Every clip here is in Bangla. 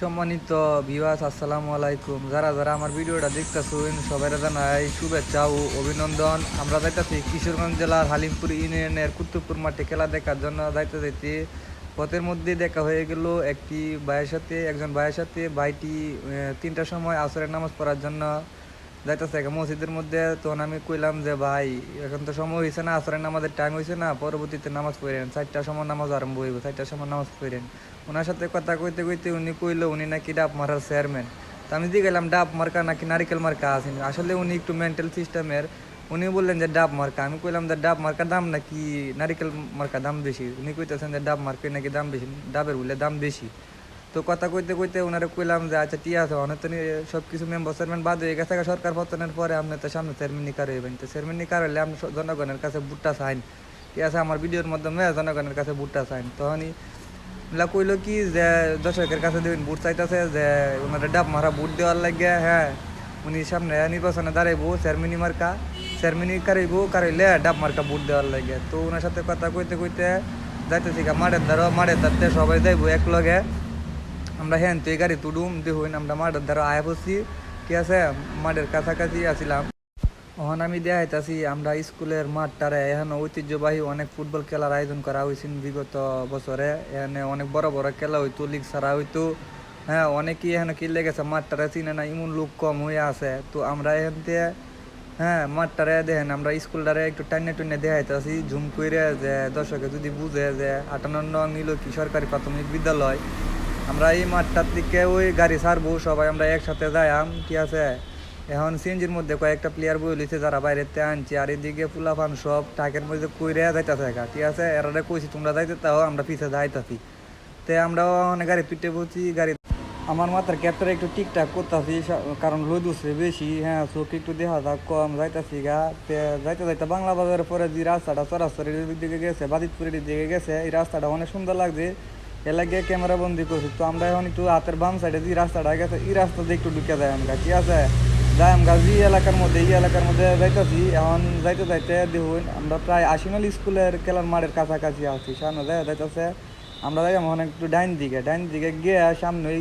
সম্মানিত ভিউয়ার্স, আসসালামু আলাইকুম। যারা যারা আমার ভিডিওটা দেখতেছেন সবাই জানাই শুভেচ্ছা ও অভিনন্দন। আমরা যাইতেছি কিশোরগঞ্জ জেলার হালিমপুর ইউনিয়নের কুতুবপুর মাঠে খেলা দেখার জন্য যাইতে পথের মধ্যে দেখা হয়ে গেল একজন ভাইয়ের সাথে। ভাইটি 3টার সময় আসরের নামাজ পড়ার জন্য যাইতেছে একটা মসজিদের মধ্যে। তখন আমি কইলাম যে ভাই, এখন তো সময় হয়েছে না, আসরের নামাজের টাইম হয়েছে না, পরবর্তীতে নামাজ পড়েন, 4টার সময় নামাজ আরম্ভ হইব, 4টার সময় নামাজ পড়েন। ওনার সাথে কথা কইতে কইতে উনি কইলো উনি নাকি ডাব মারার চেয়ারম্যান। তো আমি দিয়ে গেলাম ডাব মার্কা নাকি নারিকেল মার্কা আসেন। আসলে উনি একটু মেন্টাল সিস্টেমের। উনি বললেন যে ডাব মার্কা। আমি কইলাম যে ডাব মার্কার দাম নাকি নারিকেল মার্কা দাম বেশি। উনি কইতেছেন যে ডাব মার্কা নাকি দাম বেশি, ডাবের বলে দাম বেশি। তো কথা কইতে কইতে ওনারে কইলাম যে আচ্ছা ঠিক আছে, অনেক তো সব কিছু মেম্বার চেয়ারম্যান বাদ হয়ে গেছে, সরকার পতনের পরে আপনি তো সামনে চেয়ারম্যান নিকার হইবেন। তো চেয়ারম্যান নিকার হলে আপনি জনগণের কাছে ভোটটা চাইন, ঠিক আছে, আমার ভিডিওর মাধ্যমে জনগণের কাছে ভোটটা চাইন। তখনই কইলো কি যে দর্শকের কাছে দেবেন ভোট চাইতেছে, যে ওনারা ডাব মারা ভোট দেওয়ার লাগে। হ্যাঁ, উনি সামনে নির্বাচনে দাঁড়াইবো, চেয়ারম্যানি মার্কা, চেয়ারম্যানি কারাইলে ডাব মার্কা ভোট দেওয়ার লাগে। তো ওনার সাথে কথা কইতে কইতে যাইতেছি মাঠের ধারতে সবাই যাইবো এক লগে। আমরা হ্যাঁ তুই গাড়ি তুডুম দেখুন, আমরা মাঠের দ্বারা আয়া পড়ছি, ঠিক আছে, মাঠের কাছাকাছি আসিলাম। ওখান আমি দেখাইতেছি আমরা স্কুলের মাঠটারে এখানে ঐতিহ্যবাহী অনেক ফুটবল খেলার আয়োজন করা হয়েছিল বিগত বছরে। এখানে অনেক বড় বড় খেলা হইতো, লিগ ছাড়া হইতো। হ্যাঁ, অনেকেই এখানে কিনলে গেছে, মাঠটারে চিনে না, এমন লোক কম হয়ে আছে। তো আমরা এখান থেকে হ্যাঁ মাঠটারে দেখেন, আমরা স্কুলটারে একটু টাইনে টুনে দেখাইতেছি ঝুম করে, যে দর্শকে যদি বুঝে যে 58 নীলক্ষী সরকারি প্রাথমিক বিদ্যালয়। আমরা এই মাঠটার দিকে ওই গাড়ি ছাড়বো, সবাই আমরা একসাথে যাইয়াম, ঠিক আছে। এখন সিএনজির মধ্যে কয়েকটা প্লেয়ার বই লইছে যারা বাইরেতে আনছি, আর এদিকে ফুলাফান সব টাকের মধ্যে কইরে যাইতেছে, ঠিক আছে। এরা কইছি তোমরা যাইতে তাও, আমরা পিছে যাইতাছি। তে আমরাও অনেক গাড়ি তুইতে বলছি, গাড়ি আমার মাথার ক্যাপটা একটু ঠিকঠাক করতেছি, কারণ রোদ উঠছে বেশি। হ্যাঁ, চোখ একটু দেখা যাক কম, যাইতাছি গা। যাইতে যাইতে বাংলা বাজারের পরে যে রাস্তাটা সরাসরি দিকে গেছে, বাদিতপুরের দিকে গেছে, এই রাস্তাটা অনেক সুন্দর লাগছে, এলাকে ক্যামেরা বন্দি করছি। তো আমরা এখন একটু হাতের বাম সাইডে যে রাস্তাটা গেছে, এই রাস্তা দিয়ে একটু ঢুকে যাই আমরা, ঠিক আছে। যাই আমরা যে এই এলাকার মধ্যে যাইতেছি। এখন যাইতে যাইতে দেখুন আমরা প্রায় আশিনল স্কুলের খেলার মাঠের কাছাকাছি আছি। সামনে যাইতেছে, আমরা যাই এখন একটু ডাইন দিকে গিয়ে সামনে ওই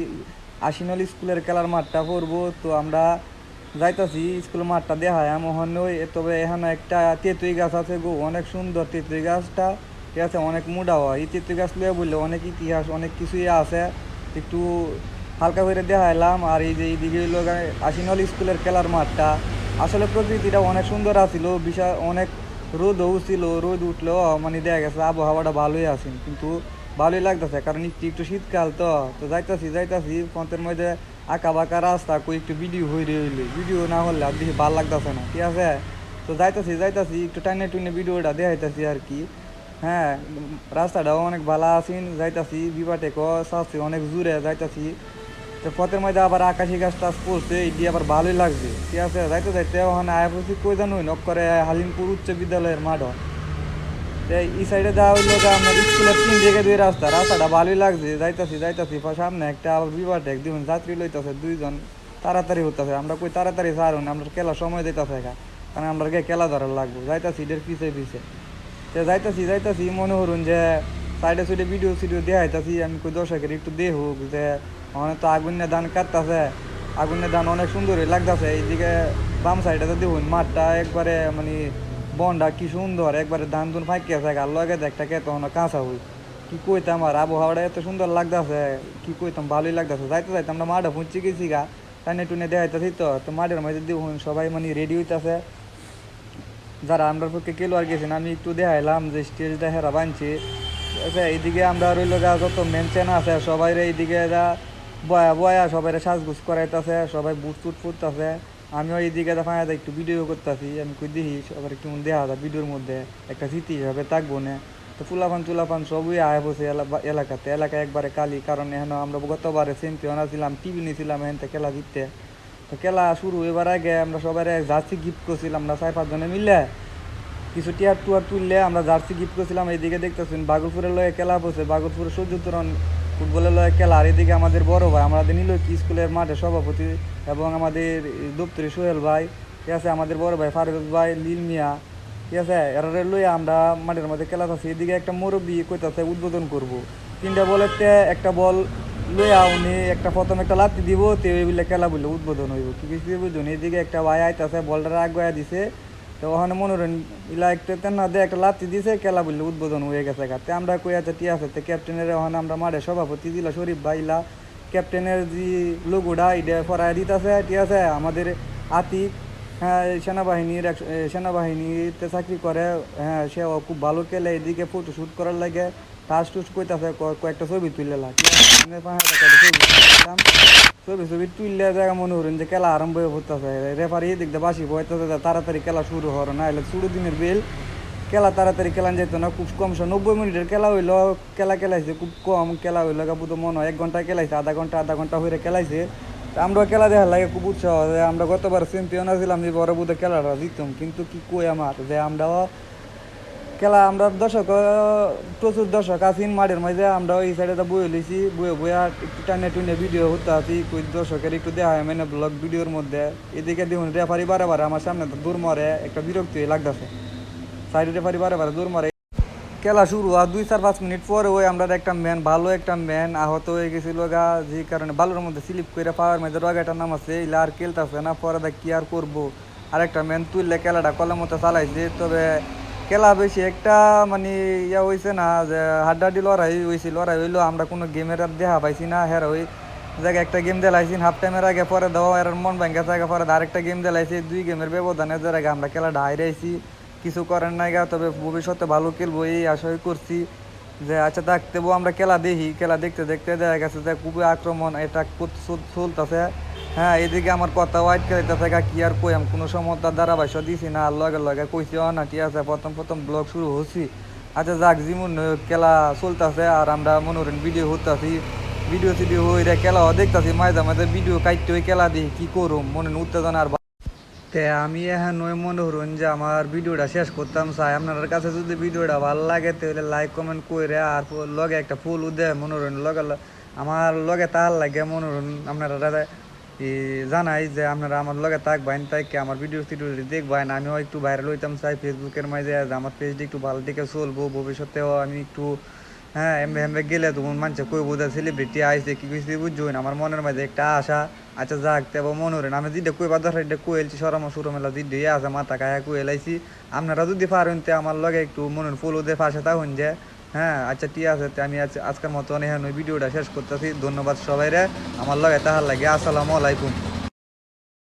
আশিনল স্কুলের খেলার মাঠটা পড়বো। তো আমরা যাইতেছি স্কুলের মাঠটা দেখায় মোহন ওই। তবে এখানে একটা তেঁতুই গাছ আছে গো, অনেক সুন্দর তেঁতুই গাছটা, ঠিক আছে, অনেক মোটা হয়। এই তেঁতুই গাছ লিয়ে বললে অনেক ইতিহাস, অনেক কিছুই আছে, একটু হালকা করে দেখাইলাম। আর এই যে এইদিকে হইলো আশিনল স্কুলের খেলার মাঠটা, আসলে প্রকৃতিটা অনেক সুন্দর আছিল, বিশাল অনেক রোদও ছিল, রোদ উঠলেও মানে দেখা গেছে আবহাওয়াটা ভালোই আছে, কিন্তু ভালোই লাগতেছে, কারণ একটু একটু শীতকাল তো। তো যাইতাছি পথের মধ্যে আঁকা বাঁকা রাস্তা, কই একটু ভিডিও হইলে ভিডিও না হলে আর বেশি ভালো লাগতেছে না, ঠিক আছে। তো যাইতাছি একটু টাইনে টুনে ভিডিওটা দেখাইতেছি আর কি। হ্যাঁ, রাস্তাটাও অনেক ভালো আছেন, যাইতাছি বিবাটেক চাচ্ছি অনেক জোরে যাইতাছি। তো পথের মধ্যে আবার আকাশি গাছ টাছ পড়ছে, এটি আবার ভালোই লাগছে, ঠিক আছে। যাইতে ওখানে আয়া পড়ছি কই জানো নক করে হালিমপুর উচ্চ বিদ্যালয়ের মাঠ। এই সাইডে যাওয়া হইলো যে আপনার স্কুলের 3 থেকে 2 রাস্তাটা ভালোই লাগছে। যাইতাছি সামনে একটা আবার বিবাটেক দিবেন যাত্রী লইতেছে 2 জন, তাড়াতাড়ি হতেছে। আমরা কই তাড়াতাড়ি ছাড়ুন, আমরা খেলার সময় দিতেছে, কারণ আমরা খেলা ধরার লাগবো। যাইতাছি এদের পিছে তো যাইতাছি মনে করুন যে সাইডে ভিডিও দেখাইতাছি। আমি কই দর্শকের একটু দেখুক যে অনেক তো আগুনের ধান কাটতেছে, আগুনের ধান অনেক সুন্দরই লাগতেছে। এইদিকে বাম সাইডে তো দেখুন মাঠটা একবারে মানে বনটা কি সুন্দর, একবারে ধান ধুন ফাঁকি আছে, আর লগে দেখটাকে তখন কাঁচা হই। কি কইতাম, আর আবহাওয়াটা এত সুন্দর লাগতেছে, কি কইতাম, ভালোই লাগতেছে। যাইতে আমরা মাঠে পৌঁছে গেছি গা, টানে টুনে দেখাইতেছি। তো মাঠের মধ্যে দেখুন সবাই মানে রেডি হইতেছে, যারা আমরা পক্ষে কেলো আর গেছেন। আমি একটু দেখাইলাম যে স্টেজটা হেরা বানছি, আচ্ছা। এইদিকে আমরা রইল গা যত মেনচেন আছে সবাই এইদিকে যা বয়া সবাই সাজগুজ করাইতেছে, সবাই বুট টুট ফুটতেছে। আমিও এইদিকে ফাঁয়া একটু ভিডিও করতেছি। আমি কই দেখি সবার একটু দেখা যায় ভিডিওর মধ্যে, একটা স্মৃতি হিসাবে থাকবো না। তো ফুলাফান সবই আয় বসে এলাকায় একবারে কালি, কারণ এখন আমরা গতবারে চ্যাম্পিয়ন ছিলাম, টিভি নিয়েছিলাম এখান থেকে খেলা জিততে। তো খেলা শুরু এবার আগে আমরা সবাই জার্সি গিফট করছিলাম, আমরা 4-5 জনে মিলে কিছু টিয়ার টুয়ার তুললে আমরা জার্সি গিফট করছিলাম। এইদিকে দেখতেছেন বাগলপুরের লয়ে খেলা বসে, বাগলপুরের সূর্যোত্তরণ ফুটবলের লয়ে খেলা। আর এদিকে আমাদের বড় ভাই, আমাদের নীলক্ষী স্কুলের মাঠে সভাপতি এবং আমাদের দপ্তরি সোহেল ভাই, ঠিক আছে, আমাদের বড় ভাই ফারুক ভাই, লীল মিয়া, ঠিক আছে, এরা লইয়া আমরা মাঠের মধ্যে খেলা থাকছি। এদিকে একটা মুরব্বী কইতাছে উদ্বোধন করবো, 3টা বলেতে একটা বল লইয়া উনি একটা প্রথম একটা লাত্তি দিব তে বলে খেলা বললে উদ্বোধন হইব কি কিছু বুঝুন এদিকে একটা ভাই আইতাছে বলটা আগুয়া দিছে তো ওখানে মনোরঞ্জন ইলা একটা তেনা দিয়ে একটা লাত্তি দিছে খেলা বললে উদ্বোধন হয়ে গেছে গাতে আমরা কই আছে টি আছে তো ক্যাপ্টেনের ওখানে আমরা মাঠে সভাপতি দিল শরীফ ভাই ইলা ক্যাপ্টেনের যে লোগোটা এটা ফরাই দিতেছে ঠিক আছে আমাদের আতিক হ্যাঁ সেনাবাহিনীতে চাকরি করে হ্যাঁ সে খুব ভালো খেলে এদিকে ফটো শ্যুট করার লাগে টাস টুস কইতাছে কয়েকটা ছবি তুললে ছবি ছবি তুললে জায়গা মনে করেন যে খেলা আরম্ভ হয়ে পড়তেছে রেফারি এদিক দিয়ে বাসি বইতেছে তাড়াতাড়ি খেলা শুরু হওয়ার না হলে শুরু দিনের বেল খেলা তাড়াতাড়ি খেলান যেত না খুব কম 90 মিনিটের খেলা হইলো খেলা খেলাইছে খুব কম খেলা হইলো বুধ মনে হয় 1 ঘন্টা খেলাইছে আধা ঘন্টা হয়ে খেলাইছে আমরা খেলা দেখার লাগে খুব উৎসাহ যে আমরা গতবার চ্যাম্পিয়ন আছিলাম যে বড় বুধে খেলাটা জিততাম কিন্তু কি কই আমার যে আমরাও খেলা আমরা দর্শক প্রচুর দর্শক আছি মাঠের মাঝে আমরা ওই সাইডে বয়ে লইছি বয়ে একটু টানে টুনে ভিডিও হতে আছি কই দর্শকের একটু দেখা হয় মানে ব্লগ ভিডিওর মধ্যে এদিকে দেখুন রেফারি বারে আমার সামনে দূর মারে একটা বিরক্তি লাগতেছে সাইডে রেফারি বারে দূর মারে খেলা শুরু আর 2-4-5 মিনিট পরে ওই আমরা একটা ম্যান ভালো একটা ম্যান আহত হয়ে গেছিল গা যে কারণে বালুর মধ্যে স্লিপ করে পাওয়ার মধ্যে রগাটা নামাছে এগুলো আর খেলতেছে না পরে দেখ কি আর করবো আর একটা ম্যান তুললে খেলাটা কলের মতো চালাইছে তবে খেলা বেশি একটা মানে ইয়া হয়েছে না যে হাড্ডাহাড্ডি লড়াই হইলো আমরা কোনো গেমের আর দেখা পাইছি না হ্যাঁ ওই জায়গায় একটা গেম দিলাইছি হাফ টাইমের আগে পরে দেওয়া এর মন ভেঙে থাকে পরে আরেকটা গেম দিলাইছি 2 গেমের ব্যবধানে জায়গায় আমরা খেলাটা হাইরাইছি কিছু করার নাই গা তবে ভবিষ্যতে ভালো খেলবো এই আশাই করছি যে আচ্ছা থাকতেবো আমরা খেলা দেখি খেলা দেখতে দেখতে দেখা গেছে যে খুবই আক্রমণ এটা চলতেছে হ্যাঁ এদিকে আমার কথা ওয়াইট খেলাইতেছে কি আর কই আমি কোনো সময় তার ধারাভাষ্য দিছি না আর লগে কইছি না ঠিক আছে প্রথম ব্লগ শুরু হচ্ছি আচ্ছা যাক যেমন খেলা চলতেছে আর আমরা মনোরঞ্জন ভিডিও হতেছি ভিডিও হয়ে খেলাও দেখতেছি মাঝে ভিডিও কাটতে হয়ে খেলা দিই কি করুম মনে উত্তেজনা আর তে আমি এখন ওই মনে করুন যে আমার ভিডিওটা শেষ করতাম চাই আপনার কাছে যদি ভিডিওটা ভালো লাগে তাহলে লাইক কমেন্ট করে আর লগে একটা ফুল উদে মনোরঞ্জন আমার লগে তার লাগে মনোরঞ্জন আপনারা জানাই যে আপনারা আমার লগে থাকবেন তাই আমার ভিডিও দেখবেন আমিও একটু ভাইরাল হইতাম চাই ফেসবুকের মাঝে আমার পেজটি একটু ভালো দিকে চলবো ভবিষ্যতেও আমি একটু হ্যাঁ এমবে গেলে তখন মানুষ কই বোঝা সেলিব্রিটি আইসে কি কইছে বুঝছেন আমার মনের মাঝে একটা আশা আচ্ছা যাক তেবা মনোরেন আমি যেটা কইবা দরকার এটা কইলছি সরমেলা যেটা আছে মাথা কায়া কইলাইছি আপনারা যদি পারেন তে আমার লগে একটু মনের ফলো দিয়ে পাশে থাকুন যে হ্যাঁ আচ্ছা ঠিক আছে আমি আজকের মতো এখানে ভিডিওটা শেষ করতেছি ধন্যবাদ সবাইরে আমার লগে তাহার লাগে আসসালামু আলাইকুম।